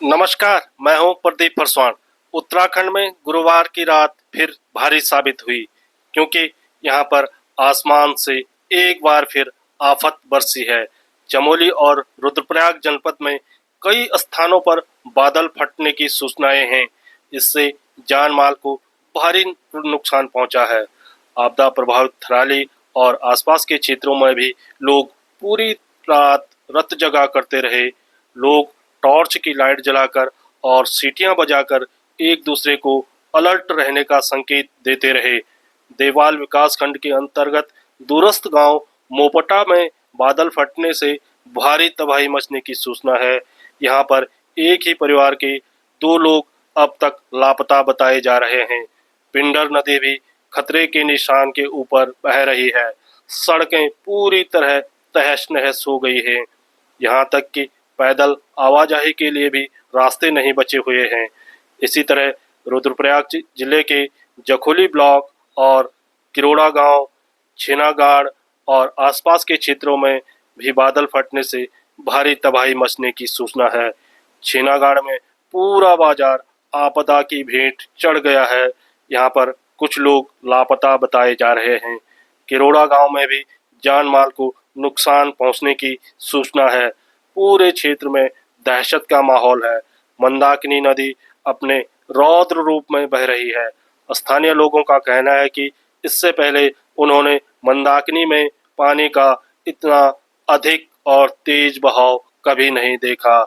नमस्कार, मैं हूं प्रदीप फरसवान। उत्तराखंड में गुरुवार की रात फिर भारी साबित हुई, क्योंकि यहां पर आसमान से एक बार फिर आफत बरसी है। चमोली और रुद्रप्रयाग जनपद में कई स्थानों पर बादल फटने की सूचनाएं हैं। इससे जान माल को भारी नुकसान पहुंचा है। आपदा प्रभावित थराली और आसपास के क्षेत्रों में भी लोग पूरी रात रत जगा करते रहे। लोग टॉर्च की लाइट जलाकर और सीटियां बजाकर एक दूसरे को अलर्ट रहने का संकेत देते रहे। देवाल विकासखंड के अंतर्गत दूरस्थ गांव मोपटा में बादल फटने से भारी तबाही मचने की सूचना है। यहां पर एक ही परिवार के 2 लोग अब तक लापता बताए जा रहे हैं। पिंडर नदी भी खतरे के निशान के ऊपर बह रही है। सड़कें पूरी तरह तहस नहस हो गई हैं। यहाँ तक कि पैदल आवाजाही के लिए भी रास्ते नहीं बचे हुए हैं। इसी तरह रुद्रप्रयाग जिले के जखोली ब्लॉक और किरोड़ा गांव, छेनागाड़ और आसपास के क्षेत्रों में भी बादल फटने से भारी तबाही मचने की सूचना है। छेनागाड़ में पूरा बाजार आपदा की भेंट चढ़ गया है। यहाँ पर कुछ लोग लापता बताए जा रहे हैं। किरोड़ा गांव में भी जान माल को नुकसान पहुंचने की सूचना है। पूरे क्षेत्र में दहशत का माहौल है। मंदाकिनी नदी अपने रौद्र रूप में बह रही है। स्थानीय लोगों का कहना है कि इससे पहले उन्होंने मंदाकिनी में पानी का इतना अधिक और तेज बहाव कभी नहीं देखा।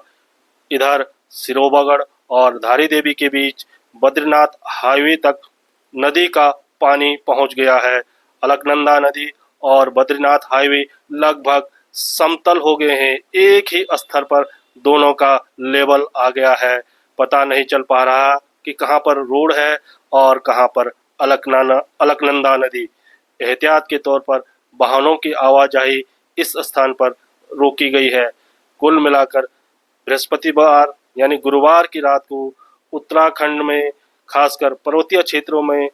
इधर सिरोबागढ़ और धारी देवी के बीच बद्रीनाथ हाईवे तक नदी का पानी पहुंच गया है। अलकनंदा नदी और बद्रीनाथ हाईवे लगभग समतल हो गए हैं। एक ही स्तर पर दोनों का लेवल आ गया है। पता नहीं चल पा रहा कि कहां पर रोड है और कहां पर अलकनंदा नदी। एहतियात के तौर पर वाहनों की आवाजाही इस स्थान पर रोकी गई है। कुल मिलाकर बृहस्पतिवार यानी गुरुवार की रात को उत्तराखंड में खासकर पर्वतीय क्षेत्रों में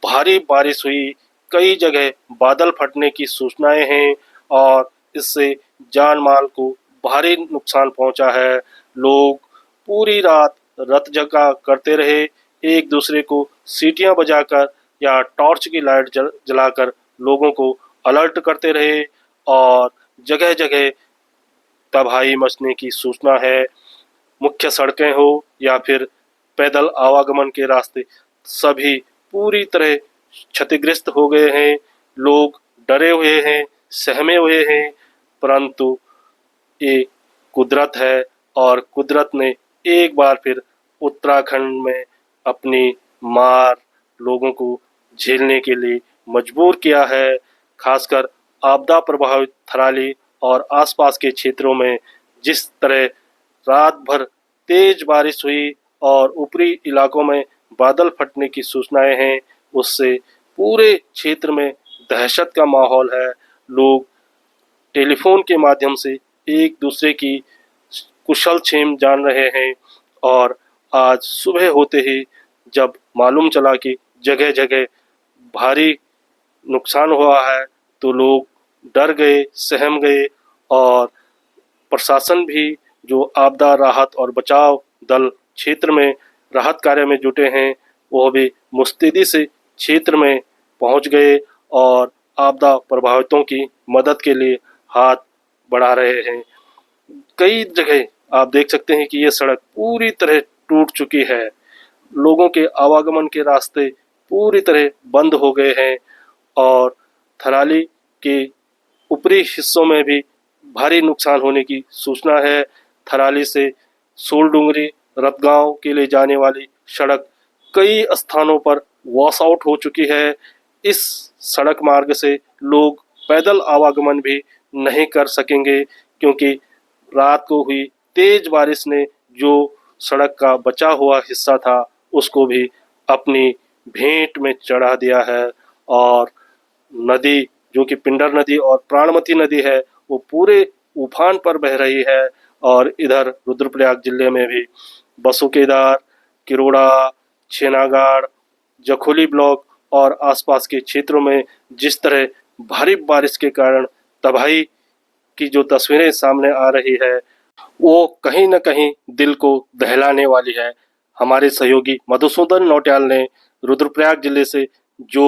भारी बारिश हुई। कई जगह बादल फटने की सूचनाएं हैं और इससे जान माल को भारी नुकसान पहुंचा है। लोग पूरी रात रत जगा करते रहे, एक दूसरे को सीटियां बजाकर या टॉर्च की लाइट जलाकर लोगों को अलर्ट करते रहे और जगह जगह तबाही मचने की सूचना है। मुख्य सड़कें हो या फिर पैदल आवागमन के रास्ते सभी पूरी तरह क्षतिग्रस्त हो गए हैं। लोग डरे हुए हैं, सहमे हुए हैं, परंतु ये कुदरत है और कुदरत ने एक बार फिर उत्तराखंड में अपनी मार लोगों को झेलने के लिए मजबूर किया है। खासकर आपदा प्रभावित थराली और आसपास के क्षेत्रों में जिस तरह रात भर तेज बारिश हुई और ऊपरी इलाकों में बादल फटने की सूचनाएं हैं, उससे पूरे क्षेत्र में दहशत का माहौल है। लोग टेलीफोन के माध्यम से एक दूसरे की कुशल क्षेम जान रहे हैं और आज सुबह होते ही जब मालूम चला कि जगह जगह भारी नुकसान हुआ है तो लोग डर गए, सहम गए और प्रशासन भी जो आपदा राहत और बचाव दल क्षेत्र में राहत कार्य में जुटे हैं, वो भी मुस्तैदी से क्षेत्र में पहुंच गए और आपदा प्रभावितों की मदद के लिए हाथ बढ़ा रहे हैं। कई जगह आप देख सकते हैं कि ये सड़क पूरी तरह टूट चुकी है। लोगों के आवागमन के रास्ते पूरी तरह बंद हो गए हैं और थराली के ऊपरी हिस्सों में भी भारी नुकसान होने की सूचना है। थराली से सोलडुंगरी रतगांव के लिए जाने वाली सड़क कई स्थानों पर वॉश आउट हो चुकी है। इस सड़क मार्ग से लोग पैदल आवागमन भी नहीं कर सकेंगे, क्योंकि रात को हुई तेज बारिश ने जो सड़क का बचा हुआ हिस्सा था उसको भी अपनी भेंट में चढ़ा दिया है। और नदी जो कि पिंडर नदी और प्राणमती नदी है, वो पूरे उफान पर बह रही है। और इधर रुद्रप्रयाग जिले में भी बसुकेदार, किरोड़ा, छेनागाड़, जखोली ब्लॉक और आसपास के क्षेत्रों में जिस तरह भारी बारिश के कारण तबाही की जो तस्वीरें सामने आ रही है, वो कहीं न कहीं दिल को दहलाने वाली है। हमारे सहयोगी मधुसूदन नौटियाल ने रुद्रप्रयाग जिले से जो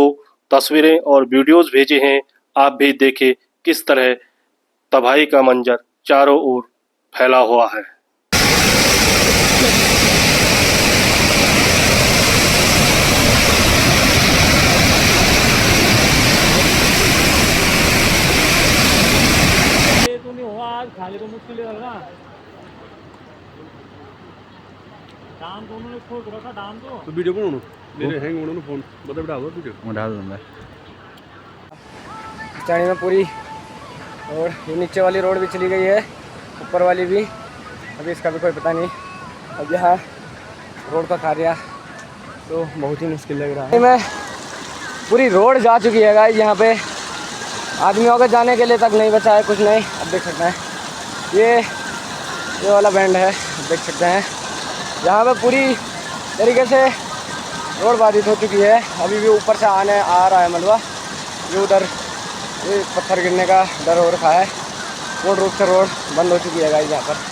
तस्वीरें और वीडियोस भेजे हैं, आप भी देखें किस तरह तबाही का मंजर चारों ओर फैला हुआ है। खाली तो मुश्किल है ना, डाम तो उन्होंने खोल रखा, डाम तो वीडियो बनाओ मेरे हैंग होने में फोन बता बिठा दो वीडियो उठा दूंगा। चाणी में पूरी और ये नीचे वाली रोड भी चली गई है, ऊपर वाली भी, अभी इसका भी कोई पता नहीं। अब यहाँ रोड का कार्य तो बहुत ही मुश्किल लग रहा है। मैं पूरी रोड जा चुकी है गाइस, यहाँ पे आदमियों के जाने के लिए तक नहीं बचा है कुछ नहीं। अब देख सकते हैं ये वाला बैंड है, देख सकते हैं यहाँ पे पूरी तरीके से रोड बाधित हो चुकी है। अभी भी ऊपर से आ रहा है मलबा, ये उधर ये पत्थर गिरने का डर हो रखा है। पूर्ण रूप से रोड बंद हो चुकी है गाइस यहाँ पर।